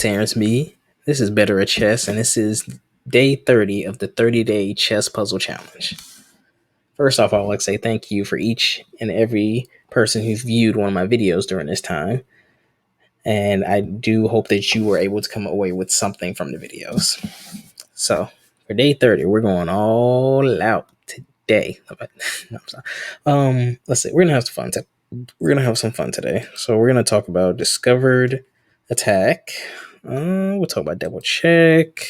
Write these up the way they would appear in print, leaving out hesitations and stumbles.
Terrence B. This is Better at Chess, and this is day 30 of the 30-day chess puzzle challenge. First off, I would like to say thank you for each and every person who's viewed one of my videos during this time. And I do hope that you were able to come away with something from the videos. So, for day 30, we're going all out today. No, I'm sorry. Let's see. We're gonna have some fun. We're gonna have some fun today. So we're gonna talk about discovered attack. We'll talk about double check.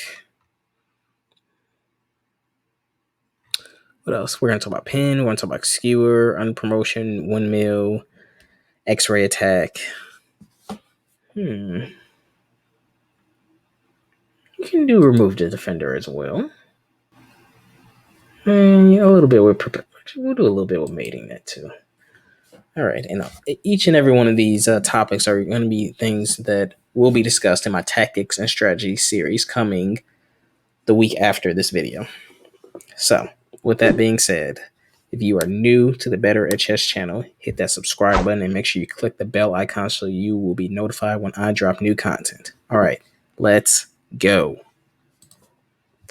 What else? We're gonna talk about pin. We're gonna talk about skewer, unpromotion, windmill, X-ray attack. We can do remove the defender as well. And a little bit with we'll do a little bit with mating that too. All right, and each and every one of these topics are going to be things that will be discussed in my tactics and strategy series coming the week after this video. So, with that being said, if you are new to the Better at Chess channel, hit that subscribe button and make sure you click the bell icon so you will be notified when I drop new content. All right, let's go.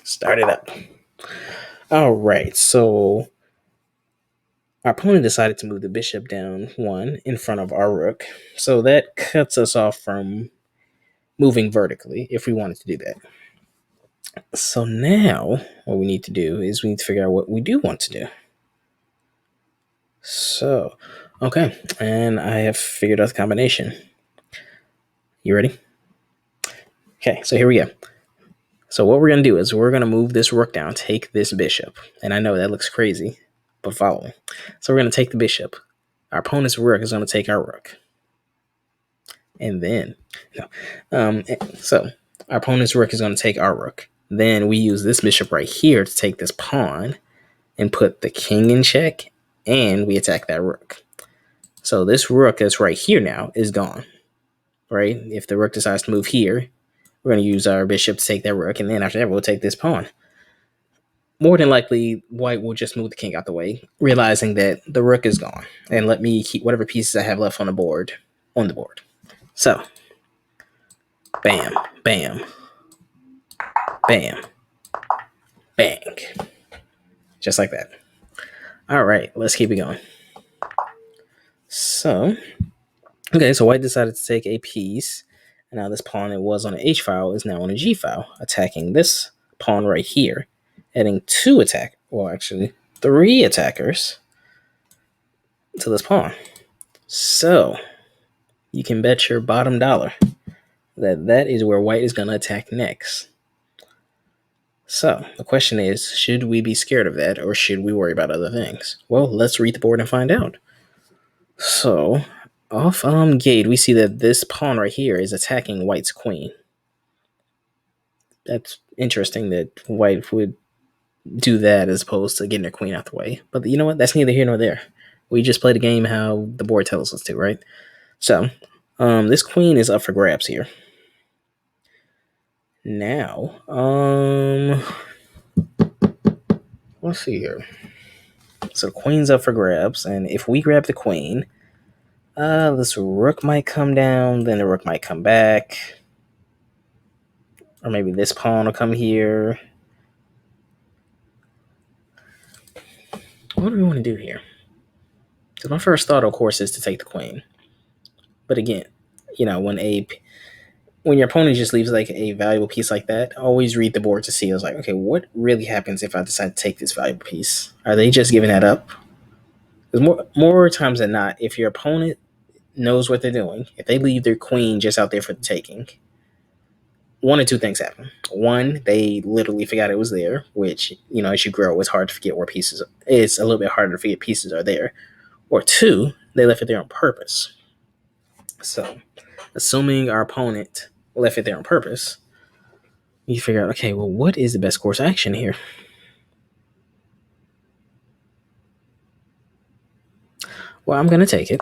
Start it up. All right, so our opponent decided to move the bishop down one in front of our rook. So that cuts us off from moving vertically if we wanted to do that. So now what we need to do is we need to figure out what we do want to do. So, okay, and I have figured out the combination. You ready? Okay, so here we go. So what we're going to do is we're going to move this rook down, take this bishop. And I know that looks crazy, but follow me. So we're going to take the bishop. Our opponent's rook is going to take our rook. And then, so our opponent's rook is going to take our rook. Then we use this bishop right here to take this pawn and put the king in check, and we attack that rook. So this rook that's right here now is gone, right? If the rook decides to move here, we're going to use our bishop to take that rook, and then after that, we'll take this pawn. More than likely, white will just move the king out the way, realizing that the rook is gone, and let me keep whatever pieces I have left on the board. So, bam, bam, bam, bang. Just like that. All right, let's keep it going. So, okay, so white decided to take a piece. And now this pawn that was on the H file is now on a G file, attacking this pawn right here, adding three attackers to this pawn. So, you can bet your bottom dollar that is where white is going to attack next. So, the question is, should we be scared of that, or should we worry about other things? Well, let's read the board and find out. So, off gate, we see that this pawn right here is attacking white's queen. That's interesting that white would do that as opposed to getting their queen out the way. But you know what? That's neither here nor there. We just play the game how the board tells us to, right? So, this queen is up for grabs here. Now, let's see here. So the queen's up for grabs, and if we grab the queen, this rook might come down, then the rook might come back. Or maybe this pawn will come here. What do we want to do here? Because my first thought, of course, is to take the queen. But again, you know, when your opponent just leaves like a valuable piece like that, always read the board to see. I was like, okay, what really happens if I decide to take this valuable piece? Are they just giving that up? Because more times than not, if your opponent knows what they're doing, if they leave their queen just out there for the taking, one or two things happen. One, they literally forgot it was there, which, you know, as you grow, it's hard to forget where pieces. It's a little bit harder to forget pieces are there. Or two, they left it there on purpose. So, assuming our opponent left it there on purpose, you figure out, okay, well, what is the best course of action here? Well, I'm going to take it.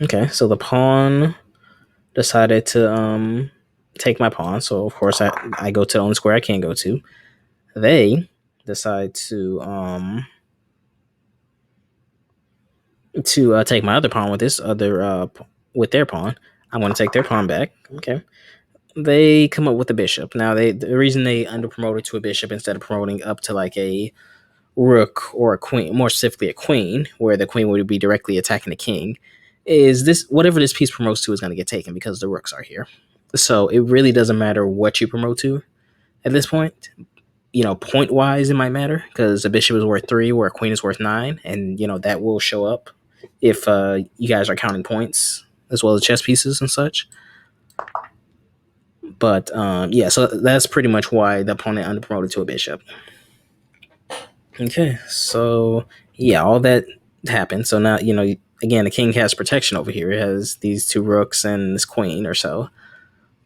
Okay, so the pawn decided to take my pawn. So, of course, I go to the only square I can go to. They decide to take my other pawn with this with their pawn. I'm going to take their pawn back. Okay. they come up with a bishop. Now, the reason they underpromoted to a bishop instead of promoting up to like a rook or a queen, more specifically a queen, where the queen would be directly attacking the king, is this whatever this piece promotes to is going to get taken because the rooks are here. So it really doesn't matter what you promote to at this point. Point wise, it might matter because a bishop is worth 3, where a queen is worth 9, and that will show up if you guys are counting points as well as chess pieces and such. But yeah, so that's pretty much why the opponent underpromoted to a bishop. Okay, so yeah, all that happened. So now, again, the king has protection over here. It has these 2 rooks and this queen or so,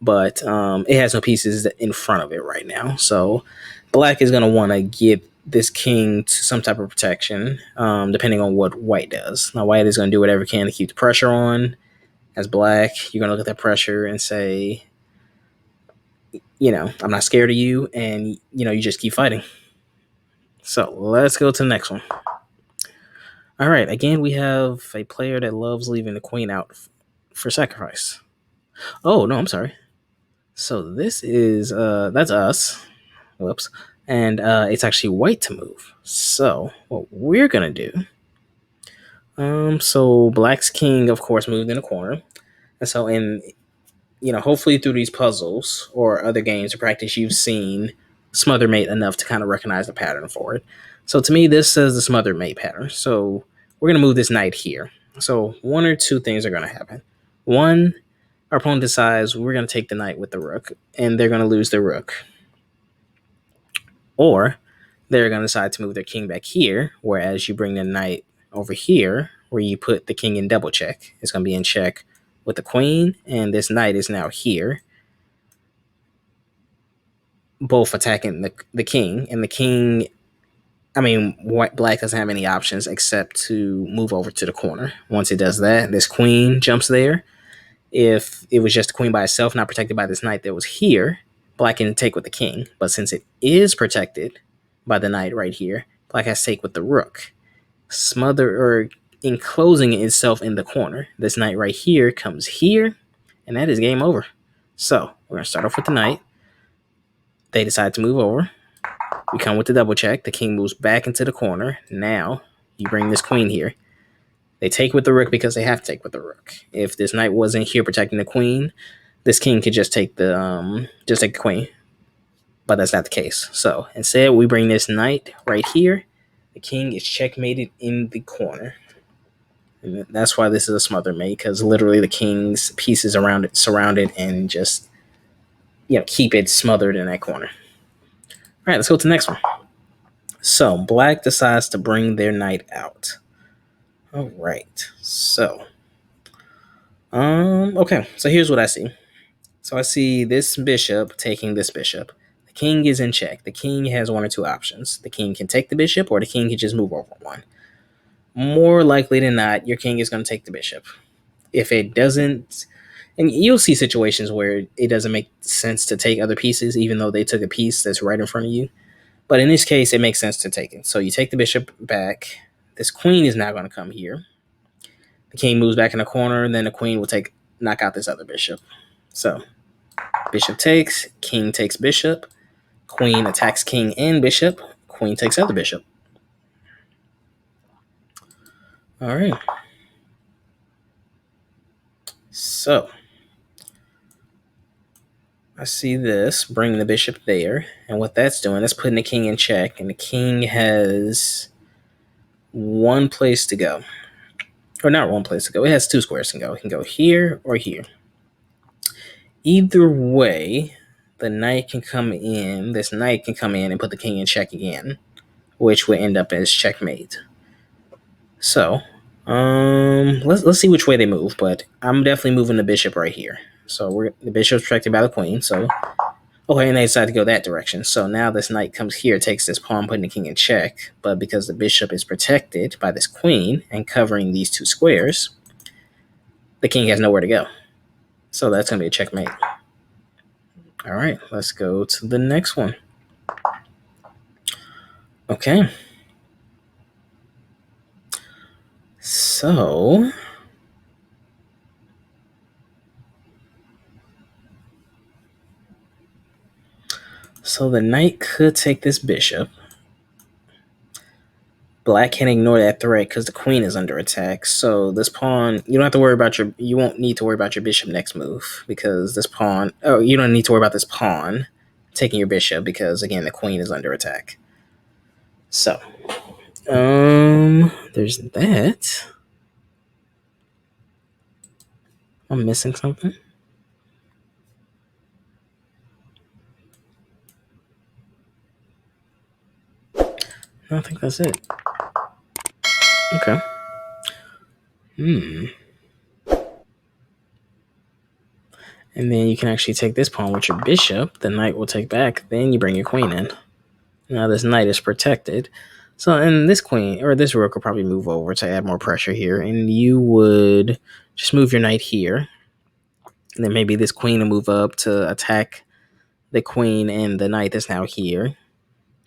but it has no pieces in front of it right now. So black is going to want to give this king to some type of protection, depending on what white does. Now, white is going to do whatever it can to keep the pressure on. As black, you're going to look at that pressure and say, I'm not scared of you, and, you just keep fighting. So let's go to the next one. All right, again, we have a player that loves leaving the queen out for sacrifice. Oh, no, I'm sorry. So this is, that's us. Whoops. And it's actually white to move. So what we're going to do, so black's king, of course, moved in a corner. And so hopefully through these puzzles or other games of practice, you've seen Smothered Mate enough to kind of recognize the pattern for it. So to me, this says the Smothered Mate pattern. So we're going to move this knight here. So one or two things are going to happen. One, our opponent decides we're going to take the knight with the rook, and they're going to lose their rook. Or they're going to decide to move their king back here, whereas you bring the knight over here, where you put the king in double check. It's going to be in check with the queen, and this knight is now here, both attacking the king. And the king, black doesn't have any options except to move over to the corner. Once it does that, this queen jumps there. If it was just the queen by itself, not protected by this knight that was here, black can take with the king. But since it is protected by the knight right here, black has to take with the rook. Enclosing itself in the corner. This knight right here comes here, and that is game over. So we're going to start off with the knight. They decide to move over. We come with the double check. The king moves back into the corner. Now you bring this queen here. They take with the rook because they have to take with the rook. If this knight wasn't here protecting the queen, this king could just take the queen. But that's not the case. So instead, we bring this knight right here. The king is checkmated in the corner. And that's why this is a Smothered Mate, because literally the king's pieces around it surrounded and just keep it smothered in that corner. All right, let's go to the next one. So black decides to bring their knight out. All right, so okay, so here's what I see. So I see this bishop taking this bishop. The king is in check. The king has one or two options. The king can take the bishop, or the king can just move over one. More likely than not, your king is going to take the bishop. If it doesn't, and you'll see situations where it doesn't make sense to take other pieces, even though they took a piece that's right in front of you. But in this case, it makes sense to take it. So you take the bishop back. This queen is now going to come here. The king moves back in the corner, and then the queen will knock out this other bishop. So bishop takes, king takes bishop, queen attacks king and bishop, queen takes other bishop. All right. So I see this, bringing the bishop there, and what that's doing, that's putting the king in check, and the king has one place to go. Or not one place to go, it has 2 squares to go. It can go here or here. Either way, the knight can come in, this knight can come in and put the king in check again, which would end up as checkmate. So, let's see which way they move, but I'm definitely moving the bishop right here. So the bishop's protected by the queen, so okay, and they decide to go that direction. So now this knight comes here, takes this pawn, putting the king in check, but because the bishop is protected by this queen and covering these 2 squares, the king has nowhere to go. So that's going to be a checkmate. All right, let's go to the next one. Okay. So, So the knight could take this bishop. Black can ignore that threat because the queen is under attack. So this pawn, you don't have to worry about you won't need to worry about your bishop next move because this pawn, you don't need to worry about this pawn taking your bishop because again, the queen is under attack. So, there's that. I'm missing something. I think that's it. Okay. And then you can actually take this pawn with your bishop. The knight will take back. Then you bring your queen in. Now this knight is protected. So, and this queen, or this rook will probably move over to add more pressure here. And you would just move your knight here. And then maybe this queen will move up to attack the queen and the knight that's now here.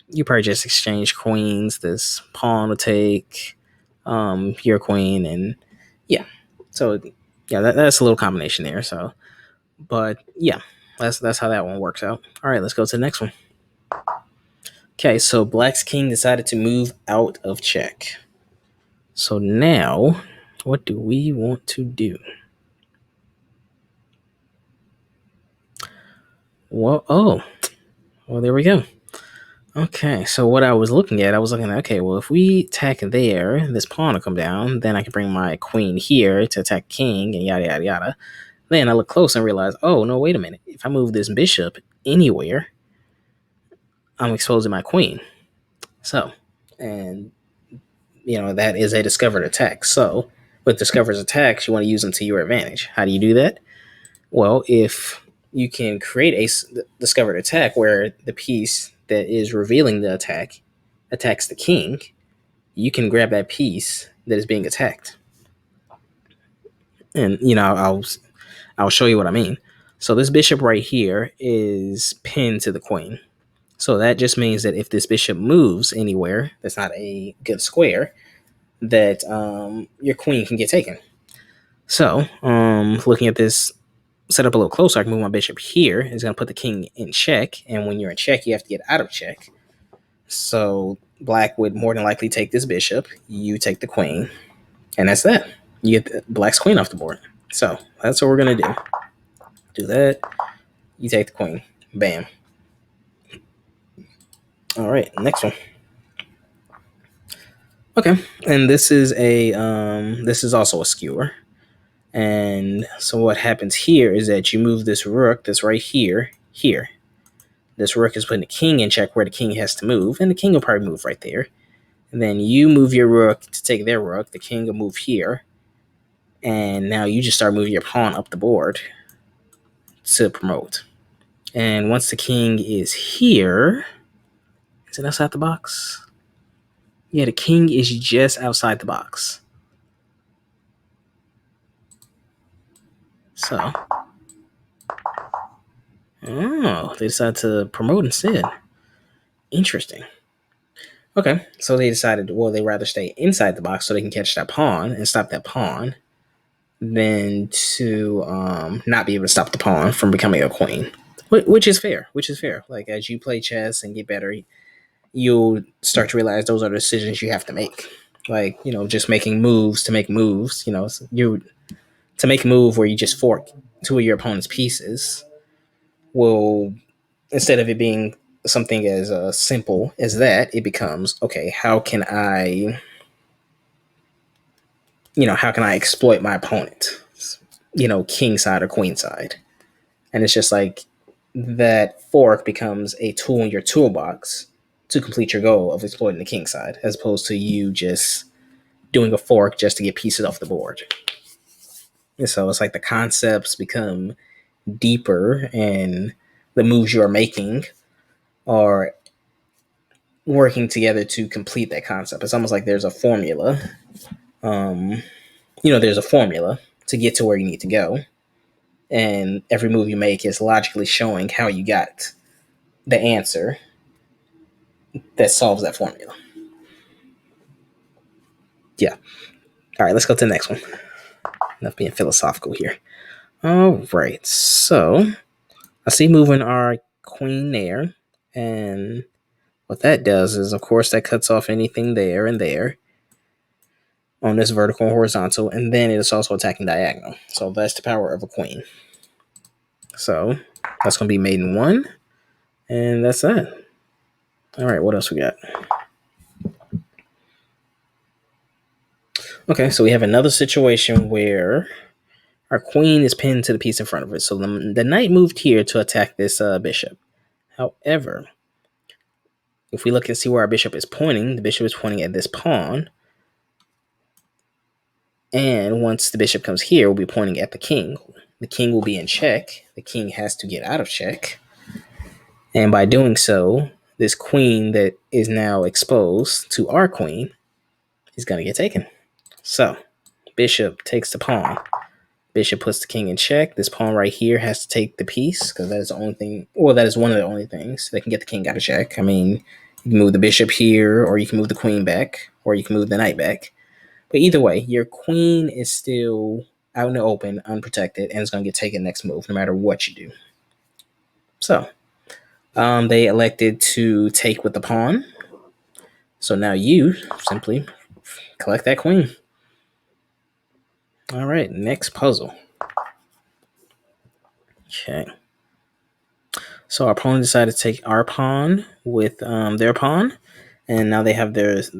You probably just exchange queens. This pawn will take your queen. And yeah. So, yeah, that's a little combination there. So, but yeah, that's how that one works out. All right, let's go to the next one. Okay, so Black's king decided to move out of check. So now, what do we want to do? Well, there we go. Okay, so what I was looking at, okay, well, if we attack there, this pawn will come down, then I can bring my queen here to attack king, and yada, yada, yada. Then I look close and realize, oh, no, wait a minute. If I move this bishop anywhere, I'm exposing my queen. So, and, that is a discovered attack. So, with discovered attacks, you want to use them to your advantage. How do you do that? Well, if you can create a discovered attack where the piece that is revealing the attack attacks the king, you can grab that piece that is being attacked. And, I'll show you what I mean. So this bishop right here is pinned to the queen. So that just means that if this bishop moves anywhere that's not a good square, that your queen can get taken. So, looking at this set up a little closer, I can move my bishop here. It's going to put the king in check. And when you're in check, you have to get out of check. So Black would more than likely take this bishop. You take the queen. And that's that. You get Black's queen off the board. So that's what we're going to do. Do that. You take the queen. Bam. All right, next one. Okay, and this is also a skewer. And so what happens here is that you move this rook that's right here. This rook is putting the king in check where the king has to move, and the king will probably move right there. And then you move your rook to take their rook. The king will move here. And now you just start moving your pawn up the board to promote. And once the king is here, is it outside the box? Yeah, the king is just outside the box. So, they decided to promote instead. Interesting. Okay, so they decided, well, they'd rather stay inside the box so they can catch that pawn and stop that pawn than to not be able to stop the pawn from becoming a queen, which is fair. Like, as you play chess and get better, you'll start to realize those are the decisions you have to make. Like, just making moves to make moves, to make a move where you just fork two of your opponent's pieces will, instead of it being something as simple as that, it becomes, okay, how can I exploit my opponent, king side or queen side? And it's just like that fork becomes a tool in your toolbox to complete your goal of exploiting the king side, as opposed to you just doing a fork just to get pieces off the board. And so it's like the concepts become deeper and the moves you're making are working together to complete that concept. It's almost like there's a formula. There's a formula to get to where you need to go. And every move you make is logically showing how you got the answer that solves that formula. Yeah. All right, let's go to the next one. Enough being philosophical here. All right, so I see moving our queen there. And what that does is, of course, that cuts off anything there and there on this vertical and horizontal, and then it is also attacking diagonal. So that's the power of a queen. So that's going to be made in one, and that's that. All right, what else we got? Okay, so we have another situation where our queen is pinned to the piece in front of it. So the knight moved here to attack this bishop. However, if we look and see where our bishop is pointing, the bishop is pointing at this pawn. And once the bishop comes here, we'll be pointing at the king. The king will be in check. The king has to get out of check. And by doing so, this queen that is now exposed to our queen is going to get taken. So, bishop takes the pawn. Bishop puts the king in check. This pawn right here has to take the piece because that is the only thing, or that is one of the only things that can get the king out of check. I mean, you can move the bishop here, or you can move the queen back, or you can move the knight back. But either way, your queen is still out in the open, unprotected, and it's going to get taken next move, no matter what you do. So, they elected to take with the pawn. So now you simply collect that queen. All right, next puzzle. Okay. So our opponent decided to take our pawn with their pawn, and now they have this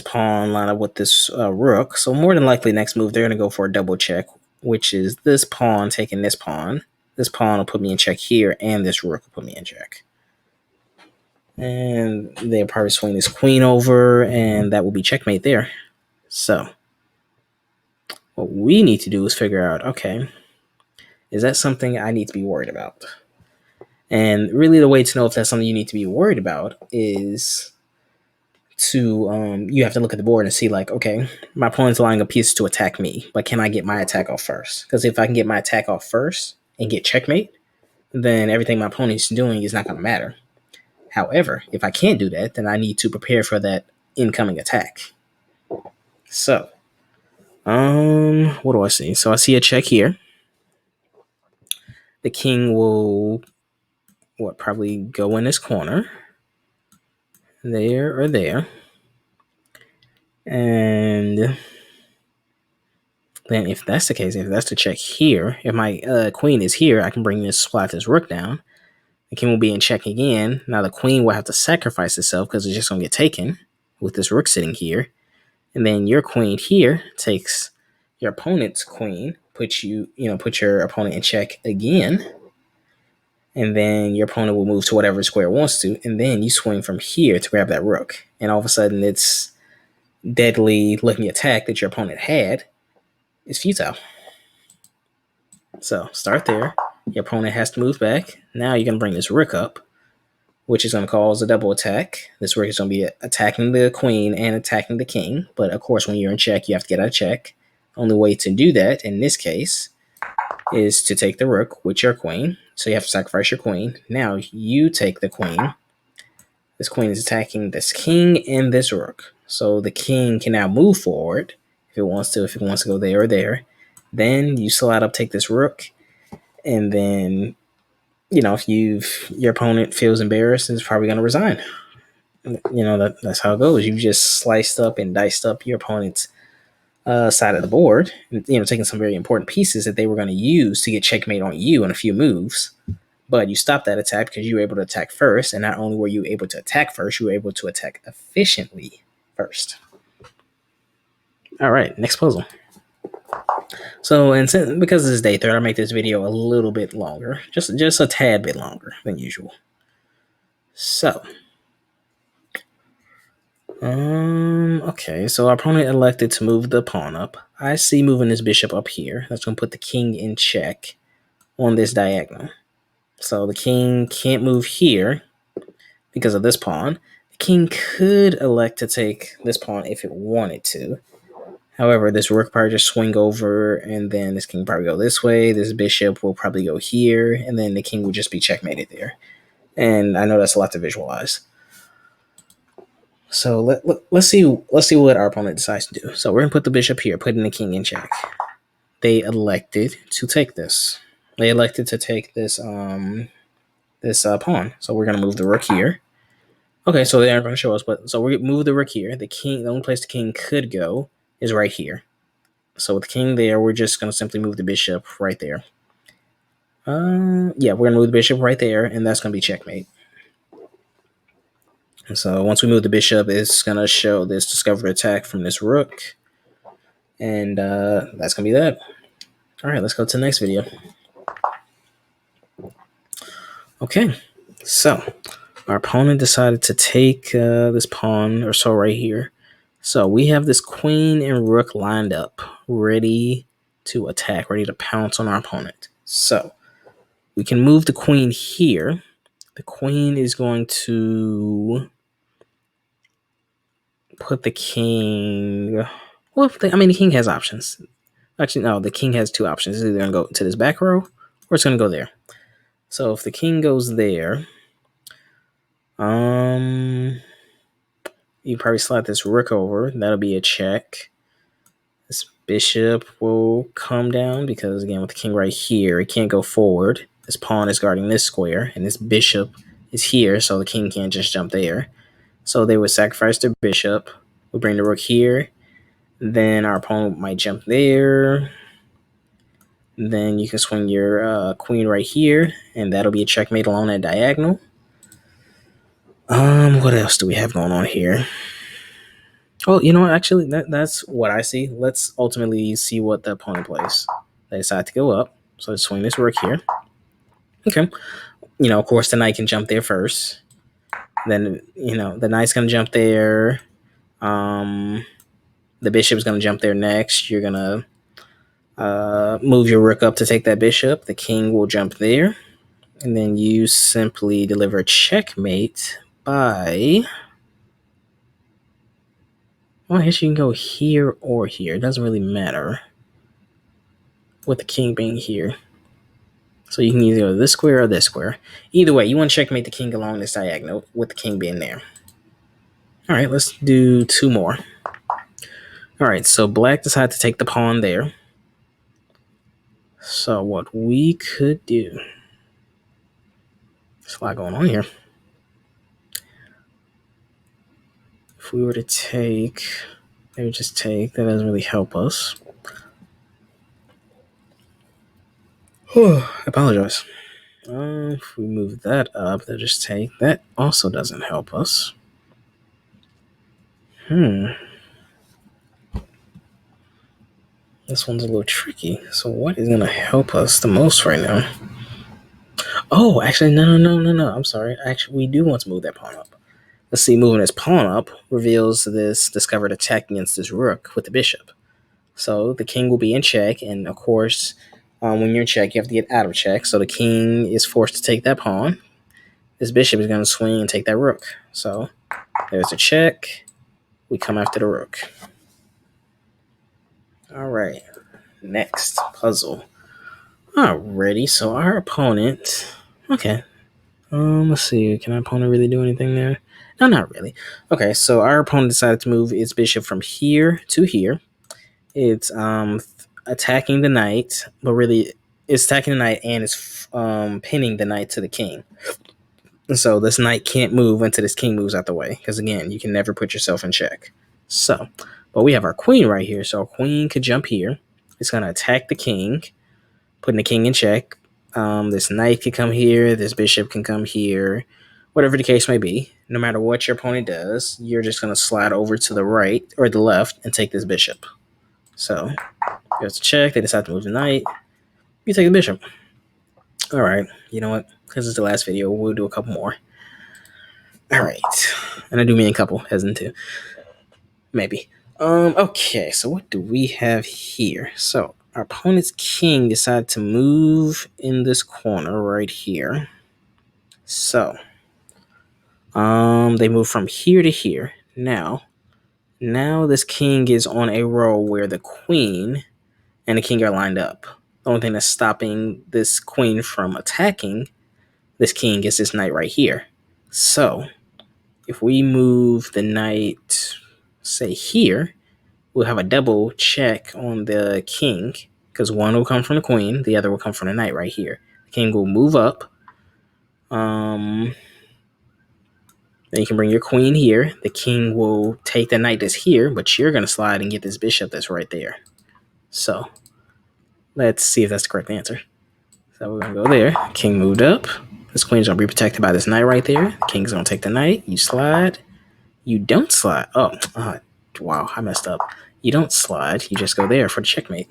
pawn lined up with this rook. So more than likely, next move they're going to go for a double check, which is this pawn taking this pawn. This pawn will put me in check here, and this rook will put me in check. And they'll probably swing this queen over, and that will be checkmate there. So what we need to do is figure out, okay, is that something I need to be worried about? And really the way to know if that's something you need to be worried about is to, you have to look at the board and see like, okay, my opponent's lining up pieces to attack me, but can I get my attack off first? Because if I can get my attack off first and get checkmate, then everything my opponent's doing is not going to matter. However, if I can't do that, then I need to prepare for that incoming attack. So, what do I see? So I see a check here. The king will, probably go in this corner. There or there. And then if that's the case, if that's the check here, if my queen is here, I can bring this, slide this rook down. The king will be in check again. Now the queen will have to sacrifice itself because it's just going to get taken with this rook sitting here. And then your queen here takes your opponent's queen, put your opponent in check again. And then your opponent will move to whatever square it wants to. And then you swing from here to grab that rook. And all of a sudden it's deadly looking attack that your opponent had is futile. So start there. Your opponent has to move back. Now you're going to bring this rook up, which is going to cause a double attack. This rook is going to be attacking the queen and attacking the king. But of course, when you're in check, you have to get out of check. Only way to do that in this case is to take the rook with your queen. So you have to sacrifice your queen. Now you take the queen. This queen is attacking this king and this rook. So the king can now move forward if it wants to. If it wants to go there or there, then you slide up, take this rook, and then if your opponent feels embarrassed, is probably going to resign. That's how it goes. You just sliced up and diced up your opponent's side of the board, taking some very important pieces that they were going to use to get checkmate on you in a few moves. But you stopped that attack because you were able to attack first, and not only were you able to attack first, you were able to attack efficiently first. All right, next puzzle. So, and because this is day 3, I'll make this video a little bit longer, just a tad bit longer than usual. So, okay, so our opponent elected to move the pawn up. I see moving this bishop up here. That's going to put the king in check on this diagonal. So the king can't move here because of this pawn. The king could elect to take this pawn if it wanted to. However, this rook probably just swing over, and then this king probably go this way. This bishop will probably go here, and then the king will just be checkmated there. And I know that's a lot to visualize. So let's see what our opponent decides to do. So we're gonna put the bishop here, putting the king in check. They elected to take this. They elected to take this this pawn. So we're going to move the rook here. Okay, so they aren't going to show us, but so we move the rook here. The only place the king could go is right here. So with the king there, we're just going to simply move the bishop right there. Yeah, we're going to move the bishop right there, and that's going to be checkmate. And so once we move the bishop, it's going to show this discovered attack from this rook. And that's going to be that. All right, let's go to the next video. Okay, so our opponent decided to take this pawn or so right here. So we have this queen and rook lined up, ready to attack, ready to pounce on our opponent. So we can move the queen here. The queen is going to put the king... Well, the king has options. Actually, no, the king has two options. It's either going to go to this back row or it's going to go there. So if the king goes there, you probably slide this rook over. That'll be a check. This bishop will come down because, again, with the king right here, it can't go forward. This pawn is guarding this square, and this bishop is here, so the king can't just jump there. So they would sacrifice their bishop. We'll bring the rook here. Then our opponent might jump there. Then you can swing your queen right here, and that'll be a checkmate along that diagonal. What else do we have going on here? Oh, you know what? Actually, that's what I see. Let's ultimately see what the opponent plays. They decide to go up, so let's swing this rook here. Okay. Of course, the knight can jump there first. Then, the knight's going to jump there. The bishop's going to jump there next. You're going to move your rook up to take that bishop. The king will jump there. And then you simply deliver checkmate by... Well, I guess you can go here or here. It doesn't really matter with the king being here. So you can either go this square or this square. Either way, you want to checkmate the king along this diagonal with the king being there. All right, let's do two more. All right, so black decided to take the pawn there. So what we could do... There's a lot going on here. If we were to take... Maybe just take. That doesn't really help us. I apologize. If we move that up, they'll just take. That also doesn't help us. This one's a little tricky. So what is going to help us the most right now? Oh, actually, no. I'm sorry. Actually, we do want to move that pawn up. Let's see, moving this pawn up reveals this discovered attack against this rook with the bishop. So the king will be in check, and of course, when you're in check, you have to get out of check. So the king is forced to take that pawn. This bishop is going to swing and take that rook. So there's a check. We come after the rook. All right, next puzzle. Alrighty, so our opponent... Okay. Let's see. Can our opponent really do anything there? No, not really. Okay, so our opponent decided to move its bishop from here to here. It's attacking the knight, but really it's attacking the knight and it's pinning the knight to the king. And so this knight can't move until this king moves out the way, because again, you can never put yourself in check. So, but we have our queen right here, so our queen could jump here. It's going to attack the king, putting the king in check. This knight can come here, this bishop can come here, whatever the case may be. No matter what your opponent does, you're just going to slide over to the right or the left and take this bishop. So there's a check. They decide to move the knight. You take the bishop. All right. You know what? Because it's the last video, we'll do a couple more. All right. And I do mean a couple, as in two. Maybe. Okay, so what do we have here? So our opponent's king decided to move in this corner right here. So they move from here to here. Now this king is on a row where the queen and the king are lined up. The only thing that's stopping this queen from attacking this king is this knight right here. So if we move the knight, say here, we'll have a double check on the king, because one will come from the queen, the other will come from the knight right here. The king will move up, Then you can bring your queen here. The king will take the knight that's here, but you're going to slide and get this bishop that's right there. So let's see if that's the correct answer. So we're going to go there. King moved up. This queen's going to be protected by this knight right there. King's going to take the knight. You slide. You don't slide. Oh, wow, I messed up. You don't slide. You just go there for the checkmate.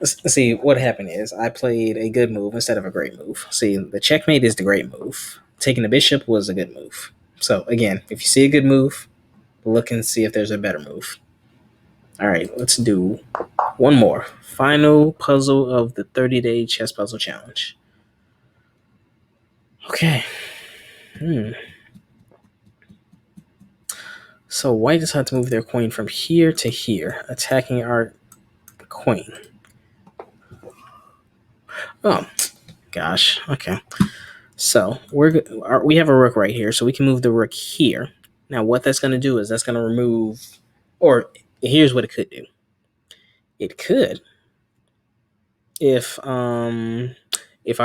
Let's see, what happened is I played a good move instead of a great move. See, the checkmate is the great move. Taking the bishop was a good move. So again, if you see a good move, look and see if there's a better move. All right, let's do one more. Final puzzle of the 30-day chess puzzle challenge. Okay. So white decided to move their queen from here to here, attacking our queen. Oh, gosh. Okay. So we have a rook right here, so we can move the rook here. Now, what that's going to do is that's going to remove, or here's what it could do. It could, if our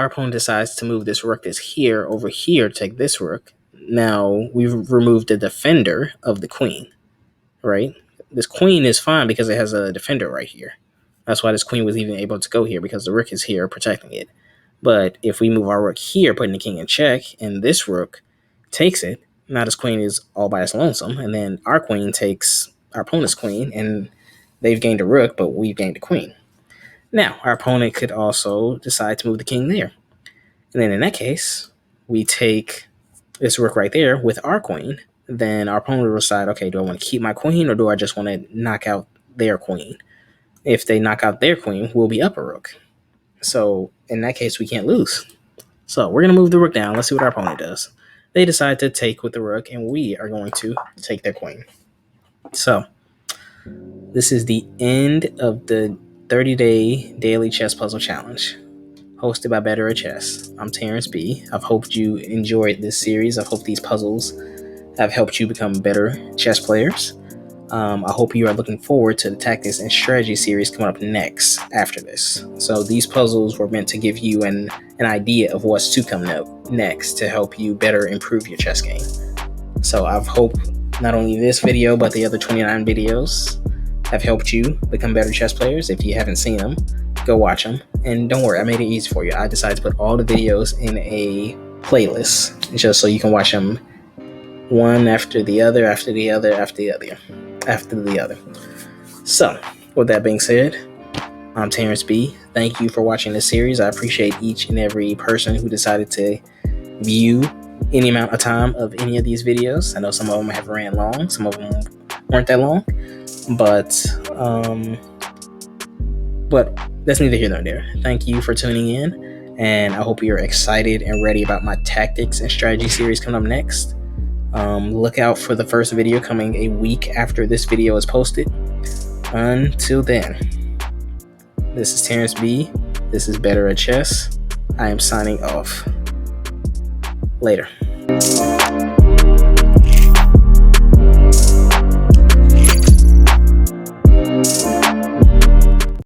opponent decides to move this rook that's here over here, take this rook. Now we've removed the defender of the queen, right? This queen is fine because it has a defender right here. That's why this queen was even able to go here, because the rook is here protecting it. But if we move our rook here, putting the king in check, and this rook takes it, now this queen is all by its lonesome, and then our queen takes our opponent's queen, and they've gained a rook, but we've gained a queen. Now, our opponent could also decide to move the king there. And then in that case, we take this rook right there with our queen. Then our opponent will decide, okay, do I want to keep my queen, or do I just want to knock out their queen? If they knock out their queen, we'll be up a rook. So in that case, we can't lose. So we're going to move the rook down. Let's see what our opponent does. They decide to take with the rook, and we are going to take their queen. So this is the end of the 30-day daily chess puzzle challenge, hosted by Better at Chess. I'm Terrence B. I've hoped you enjoyed this series. I hope these puzzles have helped you become better chess players. I hope you are looking forward to the Tactics and Strategy series coming up next after this. So these puzzles were meant to give you an idea of what's to come next to help you better improve your chess game. So I've hoped not only this video, but the other 29 videos have helped you become better chess players. If you haven't seen them, go watch them. And don't worry, I made it easy for you. I decided to put all the videos in a playlist just so you can watch them one after the other, after the other, after the other, after the other. So, with that being said, I'm Terrence B. Thank you for watching this series. I appreciate each and every person who decided to view any amount of time of any of these videos. I know some of them have ran long, some of them weren't that long, but that's neither here nor there. Thank you for tuning in, and I hope you're excited and ready about my Tactics and Strategy series coming up next. Look out for the first video coming a week after this video is posted. Until then, this is Terrence B. This is Better at Chess. I am signing off. Later.